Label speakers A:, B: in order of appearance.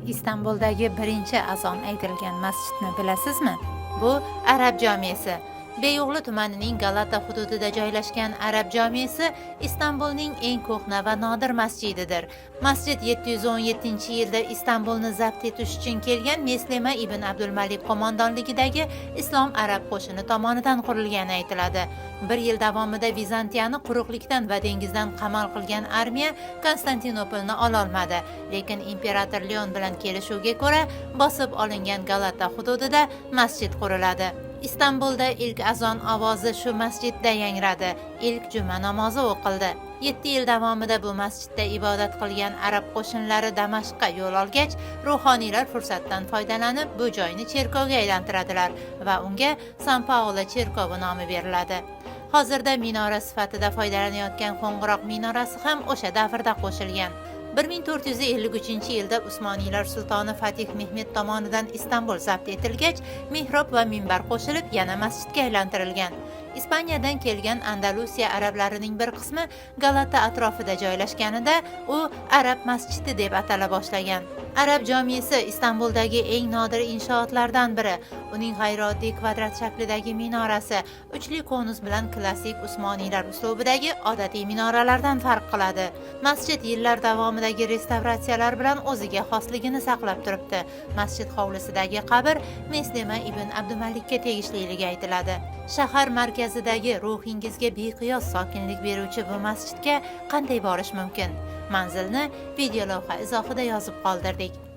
A: Istanbuldagi birinchi azon aytilgan masjidni bilasizmi? Bu Arab jamiyasi. Beyo'g'li tumanining Galata hududida joylashgan Arab jamiyasi Istanbulning eng ko'hna va nodir masjididir. Masjid 717-yilda Istanbulni zabt etish uchun kelgan Meslima ibn Abdulmalik qo'mondonligidagi Islom arab qo'shini tomonidan qurilgani aytiladi. Bir yil davomida Vizantiyani quruqlikdan va dengizdan qamal qilgan armiya Konstantinopolni ololmadi, lekin imperator Leon bilan kelishuvga ko'ra bosib olingan Galata hududida masjid quriladi. Istanbulda ilk azon ovozi shu masjidda yangradi. İlk juma namozi o'qildi. 7 yil davomida bu masjidda ibodat qilgan arab qo'shinlari Damashqqa yo'l olgach, ruhoniylar fursatdan foydalanib bu joyni cherkovga aylantiradilar va unga San Paolo cherkovi nomi beriladi. Hozirda minora sifatida foydalanayotgan qo'ng'iroq minorasi ham o'sha davrda qo'shilgan. 1453-yilda Usmoniylar sultoni Fatih Mehmet tomonidan Istanbul zabt etilgach, mihrob va minbar qo'shilib yana masjidga aylantirilgan. Ispaniyadan kelgan Andalusiya arablarining bir qismi Galata atrofida joylashganida u Arab masjidi deb atala boshlagan. Arab jamiyasi Istanbuldagi eng nodir inshootlardan biri. Uning g'ayrioddiy kvadrat shaklidagi minorasi uchli konus bilan klassik Usmoniylar uslubidagi odatiy minoralardan farq qiladi. Masjid yillar davomidagi restavratsiyalar bilan o'ziga xosligini saqlab turibdi. Masjid hovlisidagi qabr Meslima ibn Abdumalikka tegishliligi aytiladi. Shahar markazidagi ruhingizga beqiyos sokinlik beruvchi bu masjidga qanday borish mumkin? Manzilni video lavha izohida yozib qoldirdik.